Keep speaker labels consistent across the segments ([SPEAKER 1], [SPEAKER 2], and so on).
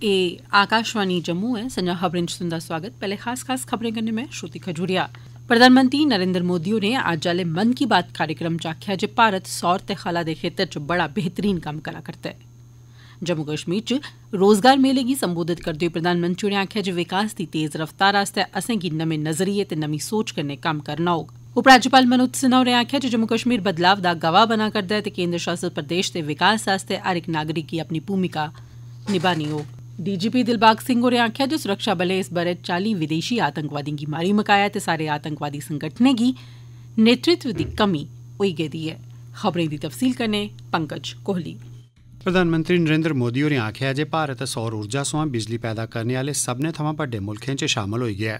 [SPEAKER 1] आकाशवाणी जम्मू है। संजा खबरें च तुंदा स्वागत। पहले खास खबरें कन्नै में श्रुति खजूरिया। प्रधानमंत्री नरेंद्र मोदी होरें अज्ज आह्ले मन की बात कार्यक्रम च आखेआ जे भारत सौर ते खला दे खेत्तर च बड़ा बेहतरीन कम्म करा करदा ऐ। जम्मू कश्मीर च रोजगार मेले गी संबोधित करदे होई प्रधानमंत्री होरें आखेआ जे विकास दी तेज रफ्तार आस्तै असेंगी नमें नजरिये ते नमीं सोच कन्नै कम्म करना होग। उपराज्यपाल मनोज सिन्हा होरें आखेआ जे जम्मू कश्मीर बदलाव दा गवाह बना करदा ऐ ते केंद्र शासित प्रदेश दे विकास आस्तै हर इक नागरिक गी अपनी भूमिका निभानी होग। डीजीपी दिलबाग सिंह होरें आखेआ जे सुरक्षा बलें इस ब'रे 40 विदेशी आतंकवादिएं गी मारी मकाया ते सारे आतंकवादी संगठनें गी नेतृत्व दी कमी होई गेदी ऐ। खबरें दी तफसील कन्नै पंकज कोहली।
[SPEAKER 2] प्रधानमंत्री नरेंद्र मोदी होरें आखेआ जे भारत सौर ऊर्जा सोयां बिजली पैदा करने आह्ले सब्भनें थमां बड्डे मुल्खें च शामल होई गेआ ऐ।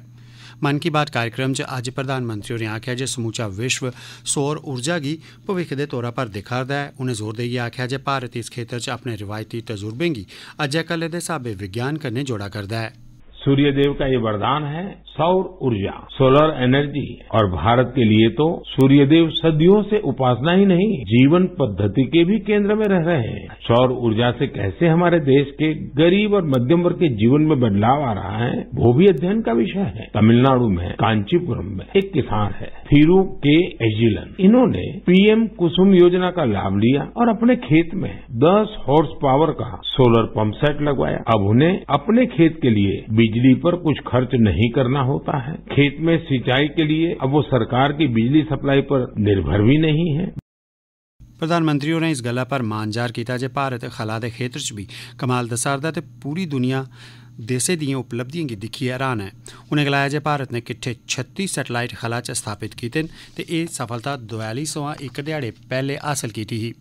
[SPEAKER 2] मन की बात कार्यक्रम च अज्ज प्रधानमंत्री होरें आखेआ जे समूचा विश्व सौर ऊर्जा गी भविक्ख दे तौरा पर दिक्खा'रदा ऐ। उनें जोर देइयै आखेआ जे भारत इस खेत्तर च अपने रिवायती तजुर्बें गी अज्जै कल्लै दे स्हाबे विज्ञान कन्नै जोड़ा करदा है।
[SPEAKER 3] सूर्य देव का ये वरदान है सौर ऊर्जा, सोलर एनर्जी, और भारत के लिए तो सूर्य देव सदियों से उपासना ही नहीं, जीवन पद्धति के भी केंद्र में रह रहे हैं। सौर ऊर्जा से कैसे हमारे देश के गरीब और मध्यम वर्ग के जीवन में बदलाव आ रहा है, वो भी अध्ययन का विषय है। तमिलनाडु में कांचीपुरम में एक किसान है थिरू के एजिलन। इन्होंने पीएम कुसुम योजना का लाभ लिया और अपने खेत में 10 हॉर्स पावर का सोलर पंप सेट लगवाया। अब उन्हें अपने खेत के लिए बिजली पर कुछ खर्च नहीं करना होता है। खेत में सिंचाई के लिए अब वो सरकार की बिजली सप्लाई पर निर्भर भी नहीं है।
[SPEAKER 2] प्रधानमंत्री होरें इस गल्ला पर मान जाहिर कीता जे भारत खला दे खेत्तर च भी कमाल दस्सा'रदा ते पूरी दुनिया देसै दिएं उपलब्धिएं गी दिक्खियै हैरान ऐ। उनें गलाया जे भारत ने किट्ठे 36 सैटेलाइट खला च स्थापित कीते न ते एह् सफलता 4200 इक ध्याड़े पैह्ले हासल कीती ही।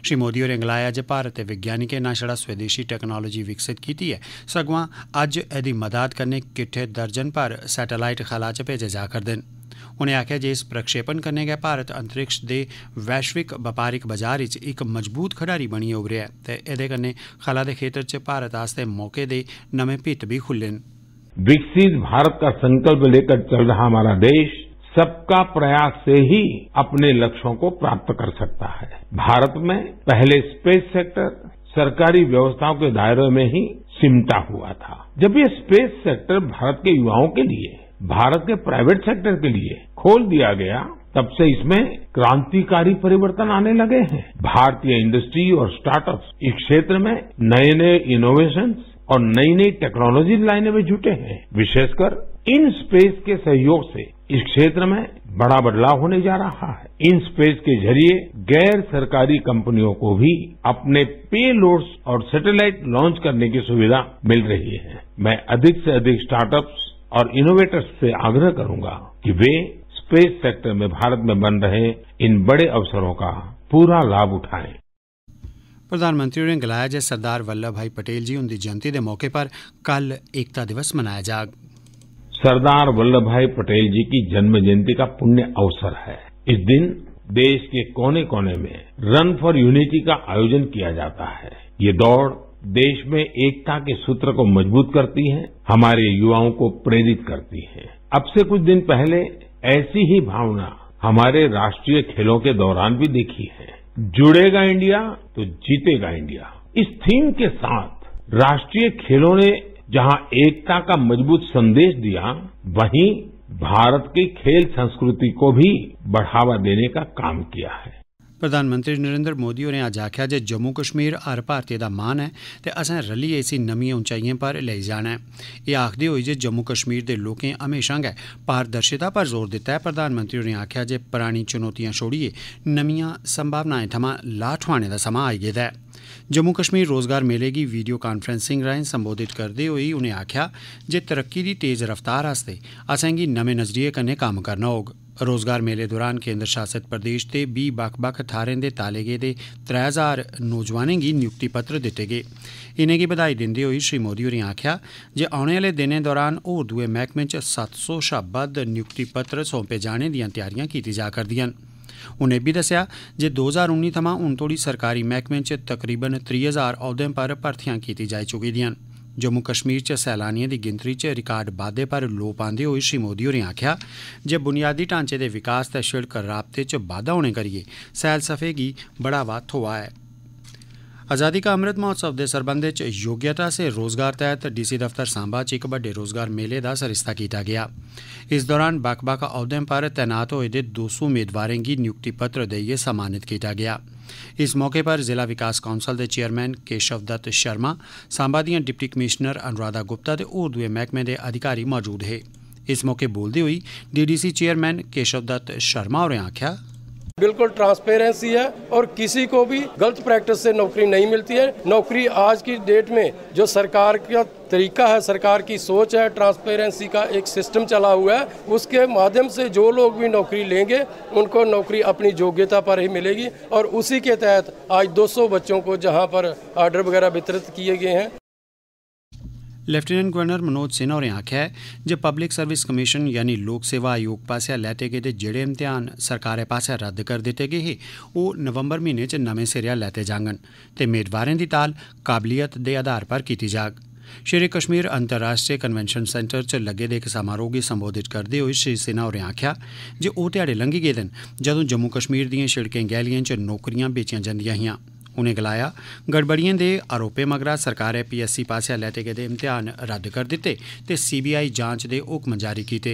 [SPEAKER 2] श्री मोदी होरें गलाया जे भारत दे वैज्ञानिकें न छड़ा स्वदेशी टैक्नोलोजी विकसित कीती ऐ, सगुआं अज्ज एह्दी मदद कन्नै किट्ठे दर्जन भर सैटेलाइट खला च भेजे जा करदे न। उनें आखेआ जे इस प्रक्षेपण कन्नै गै भारत अंतरिक्ष दे वैश्विक बपारिक बाजार च इक मजबूत खडारी बनियै उभरेआ ऐ ते एह्दे कन्नै खला दे खेत्तर च भारत आस्तै मौके दे नमें भित्त भी खुल्ले न।
[SPEAKER 3] विकसित भारत का संकल्प लेकर चल रहा हमारा देश सबका प्रयास से ही अपने लक्ष्यों को प्राप्त कर सकता है। भारत में पहले स्पेस सेक्टर सरकारी व्यवस्थाओं के दायरे में ही सिमटा हुआ था। जब ये स्पेस सेक्टर भारत के युवाओं के लिए, भारत के प्राइवेट सेक्टर के लिए खोल दिया गया, तब से इसमें क्रांतिकारी परिवर्तन आने लगे हैं। भारतीय इंडस्ट्री और स्टार्टअप्स इस क्षेत्र में नए नए इनोवेशंस और नई नई टेक्नोलॉजी लाने में जुटे हैं। विशेषकर इन स्पेस के सहयोग से इस क्षेत्र में बड़ा बदलाव होने जा रहा है। इन स्पेस के जरिए गैर सरकारी कंपनियों को भी अपने पेलोड्स और सैटेलाइट लॉन्च करने की सुविधा मिल रही है। मैं अधिक से अधिक स्टार्टअप्स और इनोवेटर्स से आग्रह करूंगा कि वे स्पेस सेक्टर में भारत में बन रहे इन बड़े अवसरों का पूरा लाभ उठाएं।
[SPEAKER 2] प्रधानमंत्री होरें गलाया जे सरदार वल्लभ भाई पटेल जी उंदी जयंती दे मौके पर कल एकता दिवस मनाया जाग।
[SPEAKER 3] सरदार वल्लभ भाई पटेल जी की जन्म जयंती का पुण्य अवसर है। इस दिन देश के कोने कोने में रन फॉर यूनिटी का आयोजन किया जाता है। ये दौड़ देश में एकता के सूत्र को मजबूत करती है, हमारे युवाओं को प्रेरित करती है। अब से कुछ दिन पहले ऐसी ही भावना हमारे राष्ट्रीय खेलों के दौरान भी देखी है। जुड़ेगा इंडिया तो जीतेगा इंडिया, इस थीम के साथ राष्ट्रीय खेलों ने जहां एकता का मजबूत संदेश दिया, वहीं भारत की खेल संस्कृति को भी बढ़ावा देने का काम किया है।
[SPEAKER 2] प्रधानमंत्री नरेंद्र मोदी होरें अज्ज आखेआ जे जम्मू कश्मीर हर भारतीय दा मान है ते असें रलियै इसी नमियें उंचाइयें पर लेई जाना है। एह् आखदे होई जे जम्मू कश्मीर दे लोकें हमेशा गै पारदर्शिता पर जोर दित्ता ऐ। प्रधानमंत्री होरें आखेआ जे परानी चुनौतियां छोड़ियै नमियां संभावनाएं थमां लाह् ठोआने दा समां आई गेदा ऐ। जम्मू कश्मीर रोजगार मेले गी वीडियो कांफ्रेंसिंग राएं संबोधित करदे होई उनें आखेआ जे तरक्की दी तेज रफ्तार आस्तै असेंगी नमें नजरिये कन्नै कम्म करना होग। रोजगार मेले दौरान केंद्र शासित प्रदेश ते 20 बक्ख-बक्ख थाह्रें दे ताले गेदे 3000 नौजवानें गी नियुक्ति पत्र दित्ते गे। इनेंगी बधाई दिंदे होई श्री मोदी होरें आखेआ जे औने आह्ले दिनें दौरान होर दुए मैह्कमें च 700 शा बद्ध नियुक्ति पत्र सौंपे जाने दियां तैयारियां कीती जा करदियां न। उनें बी दस्सेआ जे 2019 थमां हून तोड़ी सरकारी मैह्कमें च तकरीबन 30,000 औह्दें पर भर्थियां कीती जाई चुकी दियां न। जम्मू कश्मीर च सैलानियें दी गिनतरी च रिकार्ड बाद्दे पर लोऽ पांदे होई श्री मोदी होरें आखेआ जे बुनियादी ढांचे दे विकास ते शिड़क राबते च बाद्दा होने करियै सैलसफे गी बढ़ावा थ्होआ ऐ। आज़ादी का अमृत महोत्सव के सरबंध च योग्यता से रोजगार तहत डीसी दफ्तर सांबा च एक बड़े रोजगार मेले का सरिस्ता किया गया। इस दौरान बक्ख-बक्ख अहुदें पर तैनात होए दे 200 मेदवारें की नियुक्ति पत्र देइयै सम्मानित किया गया। इस मौके पर जिला विकास कौंसल के चेयरमैन केशव दत्त शर्मा, सांबा दियां डिप्टी कमिश्नर अनुराधा गुप्ता ते होर दुए मैहकमे के अधिकारी मौजूद हे। इस मौके बोलते हुई डीडीसी चेयरमैन केशव दत्त शर्मा होरें आख्या,
[SPEAKER 4] बिल्कुल ट्रांसपेरेंसी है और किसी को भी गलत प्रैक्टिस से नौकरी नहीं मिलती है। नौकरी आज की डेट में जो सरकार का तरीका है, सरकार की सोच है, ट्रांसपेरेंसी का एक सिस्टम चला हुआ है, उसके माध्यम से जो लोग भी नौकरी लेंगे उनको नौकरी अपनी योग्यता पर ही मिलेगी। और उसी के तहत आज 200 बच्चों को जहां पर ऑर्डर वगैरह वितरित किए गए हैं।
[SPEAKER 2] लेफ्टिनेंट गवर्नर मनोज सिन्हा होरें आख्या है जे पब्लिक सर्विस कमीशन यानी लोक सेवा आयोग पासेआ लैते गेदे जेड़े इम्तिहान सरकारै पासेआ रद्द कर दित्ते गे हे ओह नवंबर म्हीने च नमें सिरेआ लैते जाङन ते मेदवारें दी ताल काबलियत दे आधार पर कीती जाग। श्री कश्मीर अंतर्राष्ट्रीय कन्वेंशन सेंटर च लग्गे दे इक समारोह गी संबोधित करदे होई श्री सिन्हा होरें आख्या जे ओह ध्याड़े लंघी गेदे न जदों जम्मू कश्मीर दिएं शिड़कें गैलिएं च नौकरियां बेचियां जंदियां हियां। उनें गलाया गड़बड़िएं दे आरोपें मगरा सरकारै PSC पासेआ लैते गेदे इम्तिहान रद्द कर दित्ते ते CBI जांच दे हुक्म जारी कीते।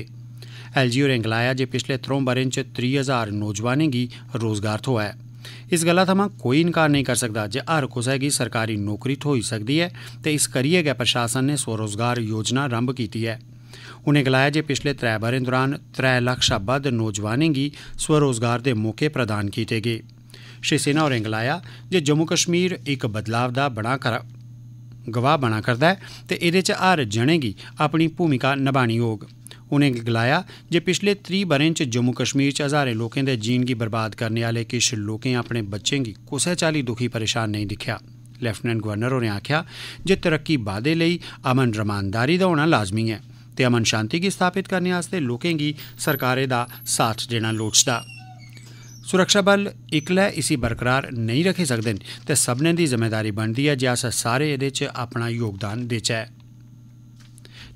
[SPEAKER 2] LG होरें गलाया जे पिछले 3 ब'रें च 30,000 नौजवानें गी रोजगार थ्होआ ऐ। इस गल्ला थमां कोई इनकार नहीं कर सकदा जे हर कुसै गी सरकारी नौकरी थ्होई सकदी ऐ ते इस करियै गै प्रशासन ने स्वरोजगार योजना रंभ कीती ऐ। उनें गलाया जे पिछले 3 ब'रें दौरान 3 लक्ख शा बद्ध नौजवानें गी स्वरोजगार दे मौके प्रदान कीते गे। श्री सिन्हा होरें गलाया जे जम्मू कश्मीर एक बदलाव दा गवाह बना करदा ऐ ते एह्दे च हर जने गी अपनी भूमिका निभानी होग। उनें गलाया जे पिछले 30 ब'रें च जम्मू कश्मीर च हज़ारें लोकें दे जीन गी बर्बाद करने आह्ले किश लोकें अपने बच्चें गी कुसै चाल्ली दुखी परेशान नहीं दिक्खेआ। लेफ्टिनेंट गवर्नर होरें आख्या जे तरक्की बाद्दे लेई अमन रमानदारी दा होना लाजमी ऐ ते अमन शांति गी स्थापित करने आस्तै लोकें गी सरकारै दा साथ देना लोड़चदा। सुरक्षा बल इकलै इसी बरकरार नहीं रखी सकदे ते सभनें दी जिम्मेदारी बनदी है जे अस सारे एह्दे च अपना योगदान देचै।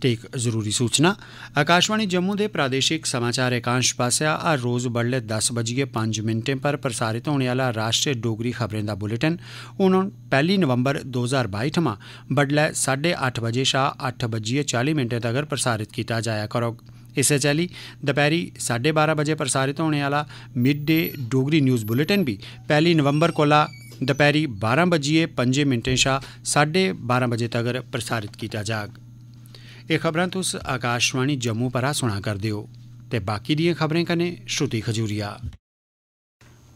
[SPEAKER 2] ते एक जरूरी सूचना आकाशवाणी जम्मू के प्रादेशिक समाचार एकांश पासेआ हर रोज बडलै 10:05 पर प्रसारित होने आह्ला राष्ट्रीय डोगरी खबरें दा बुलेटिन हून 1 नवंबर 2022 थमां बडलै 8:30 बजे शा 8:40 तगर प्रसारित किया जाया करोग। इस्सै चाल्ली दपैह्री 12:30 बजे प्रसारित होने आह्ला mid day Dogri news bulletin भी 1 नवंबर कोला दपैह्री 12:05 शा 12:30 बजे तगर प्रसारित किया जाग। एह् खबरां तुस आकाशवाणी जम्मू परा सुना करदे हो ते बाकी दियें खबरें कन्नै श्रुति खजूरिया।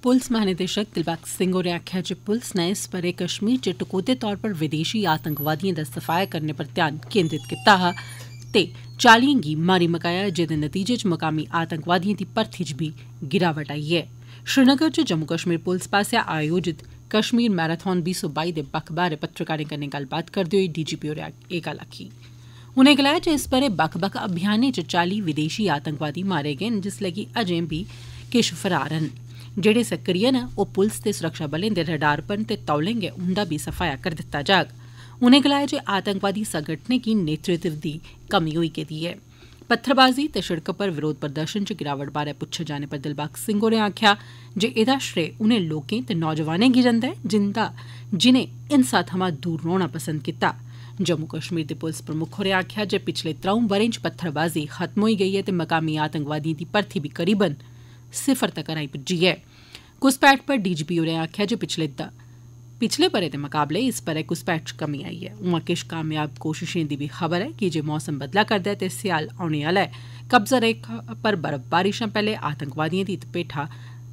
[SPEAKER 1] पुलिस महानिदेशक दिलबाग सिंह होरें आखेआ जे पुलिस ने इस ब'रे कश्मीर च टकोह्दे तौर पर विदेशी आतंकवादिएं दा सफाया करने पर ध्यान केंद्रित कीता हा ते 40 गी मारी मकाया जेदे नतीजे च मकामी आतंकवादिएं दी भर्थी च भी गिरावट आई ऐ। श्रीनगर च जम्मू कश्मीर पुलिस पासेआ आयोजित कश्मीर मैराथन 2022 दे बक्ख बाह्रे पत्रकारें कन्नै गल्लबात करदे होई DGP होरें एह् गल्ल आखी। उनें गलाया जे इस ब'रे बक्ख बक्ख अभियानें च 40 विदेशी आतंकवादी मारे गे न जिसलै कि अजें बी किश फरार न। जेह्ड़े सक्रिय न ओह् पुलिस ते सुरक्षा बलें दे रडार पर ते तौलें गै उंदा बी सफाया करी दित्ता जाग। उनें गलाया जे आतंकवादी संगठनें गी नेतृत्व दी कमी होई गेदी ऐ। पत्थरबाजी ते शिड़क पर विरोध प्रदर्शन च गिरावट बारै पुच्छे जाने पर दिलबाग सिंह होरें आखेआ जे एह्दा श्रेय उनें लोकें ते नौजवानें गी जंदा ऐ जिनें हिंसा थमां दूर रौह्ना पसंद कीता। जम्मू कश्मीर दे पुलिस प्रमुख होरें आखेआ जे पिछले 3 ब'रें च पत्थरबाजी खत्म होई गेई ऐ ते मकामी आतंकवादिएं दी भर्थी बी करीबन सिफर तक्कर आई पुज्जी ऐ। घुसपैठ पर DGP होरें आखेआ जे पिछले ब'रे दे मकाबले इस ब'रे घुसपैठ च कमी आई ऐ। उआं किश कामयाब कोशिशें दी बी खबर ऐ कि जे मौसम बदला करदा ऐ ते स्याल औने आह्ला ऐ। कब्जा रेखा पर बर्फबारी शा पैह्ले आतंकवादिएं दी पेठा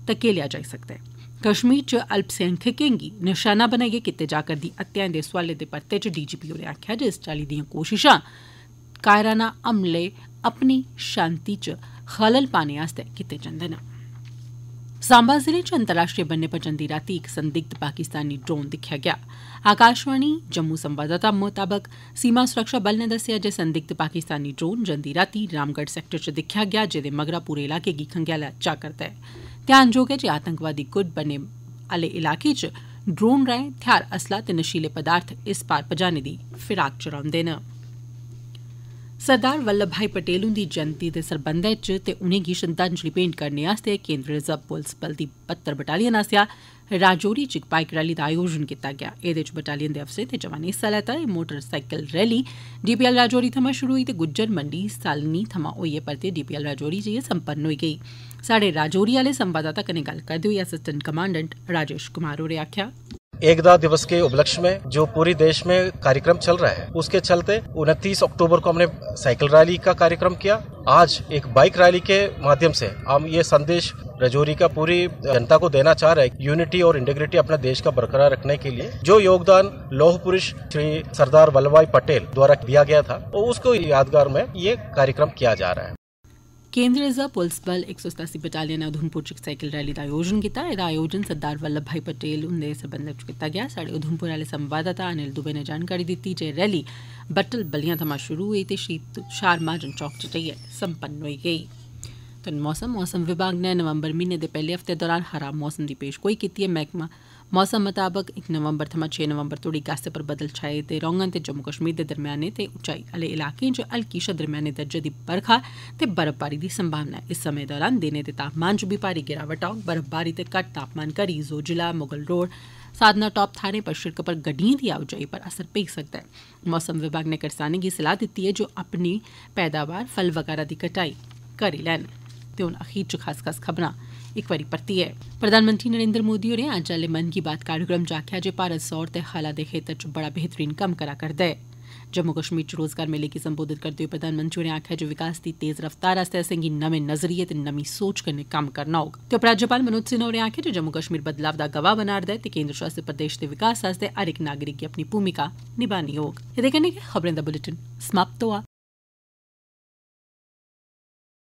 [SPEAKER 1] धकेलेआ जाई सकदा ऐ। कश्मीर च अल्पसंख्यकें गी निशाना बनाइयै कीते जा करदी हत्याएं दे सोआलें दे परते च DGP होरें आखेआ जे इस चाल्ली दियां कोशिशां कायराना हमले अपनी शांति च खलल पाने आस्तै कीते जंदे न। सांबा जिले च अंतर्राष्ट्रीय बन्ने पर जंदी रातीं इक संदिग्ध पाकिस्तानी ड्रोन दिक्खेआ गेआ। आकाशवाणी जम्मू संवाददाता मुताबक सीमा सुरक्षा बल ने दस्सेआ जे संदिग्ध पाकिस्तानी ड्रोन जंदी रातीं रामगढ़ सैक्टर च दिक्खेआ गेआ जेदे मगरा पूरे इलाके गी खंगेलेआ जा करदा ऐ। ध्यानजोग ऐ जे आतंकवादी गुट बन्ने आह्ले इलाके च ड्रोन राएं हथियार असला ते नशीले पदार्थ इस पार पजाने दी फिराक च रौंह्दे न। सरदार वल्लभ भाई पटेल हुंदी जयंती दे सरबंधै च ते उनेंगी श्रद्धांजलि भेंट करने आस्तै केंद्रीय रिजर्व पुलस बल दी 72 बटालियन आसेआ राजौरी च इक बाइक रैली दा आयोजन कीता गेआ। एह्दे च बटालियन दे अफसरें ते जवानें हिस्सा लैता। एह् मोटरसाइकिल रैली डीपीएल राजौरी थमां शुरू होई ते गुज्जर मंडी सालनी थमां होइयै परतियै डीपीएल राजौरी जाइयै संपन्न होई गेई। साढ़े राजौरी आह्ले संवाददाता कन्नै गल्ल करदे होई असिस्टेंट कमांडेंट राजेश कुमार होरें आखेआ,
[SPEAKER 5] एकता दिवस के उपलक्ष्य में जो पूरी देश में कार्यक्रम चल रहा है उसके चलते 29 अक्टूबर को हमने साइकिल रैली का कार्यक्रम किया। आज एक बाइक रैली के माध्यम से हम ये संदेश राजौरी का पूरी जनता को देना चाह रहे हैं, यूनिटी और इंटीग्रिटी अपने देश का बरकरार रखने के लिए जो योगदान लौह पुरुष श्री सरदार वल्लभ भाई पटेल द्वारा दिया गया था और उसको यादगार में ये कार्यक्रम किया जा रहा है।
[SPEAKER 1] केंद्रीय रिजर्व पुलिस बल 187 बटालियन ने उधमपुर च साइकिल रैली का आयोजन किया। एह्दा आयोजन सरदार वल्लभ भाई पटेल हुंदे सरबंधै च कीता गेआ। साढ़े उधमपुर आह्ले संवाददाता अनिल दुबे ने जानकारी दित्ती जे रैली बट्टल बलियां थमां शुरू होई ते शहीद शार महाजन चौक च जाइयै संपन्न होई गेई। मौसम विभाग ने नवंबर म्हीने दे पैह्ले हफ्ते दौरान खराब मौसम दी पेशगोई कीती ऐ। मैह्कमा मौसम मताबक 1 नवंबर थमां 6 नवंबर तोड़ी गासे पर बदल छाए दे रौह्ङन ते जम्मू कश्मीर दे दरम्याने ते उच्चाई आह्ले इलाकें च हल्की शा दरम्याने दर्जे दी बरखा ते बर्फबारी दी संभावना ऐ। इस समें दौरान दिनें दे तापमान च भी भारी गिरावट औग। बर्फबारी ते घट्ट तापमान करी जोजिला मुगल रोड साधना टॉप थाह्रें पर शिड़क पर गड्डिएं दी आओजाई पर असर पेई सकदा ऐ। मौसम विभाग ने करसानें गी सलाह दित्ती ऐ जो अपनी पैदावार फल वगैरह दी कटाई करी लैन। ते हुन अखीर च खास खबरां इक बारी परतियै प्रधानमंत्री नरेंद्र मोदी होरें अज्ज आह्ले मन की बात कार्यक्रम च आखेआ जे भारत सौर ते खला दे खेत्तर च बड़ा बेहतरीन कम्म करा करदा ऐ। जम्मू कश्मीर च रोजगार मेले गी संबोधित करदे होई प्रधानमंत्री होरें आखेआ जे विकास दी तेज रफ्तार आस्तै असेंगी नमें नजरिये ते नमीं सोच कन्नै कम्म करना होग। ते उपराज्यपाल मनोज सिन्हा होरें आखेआ जे जम्मू कश्मीर बदलाव दा गवाह बना'रदा ऐ ते केंद्र शासित प्रदेश दे विकास आस्तै हर इक नागरिक गी अपनी भूमिका निभानी होग। एह्दे कन्नै गै खबरें दा बुलेटिन समाप्त होआ।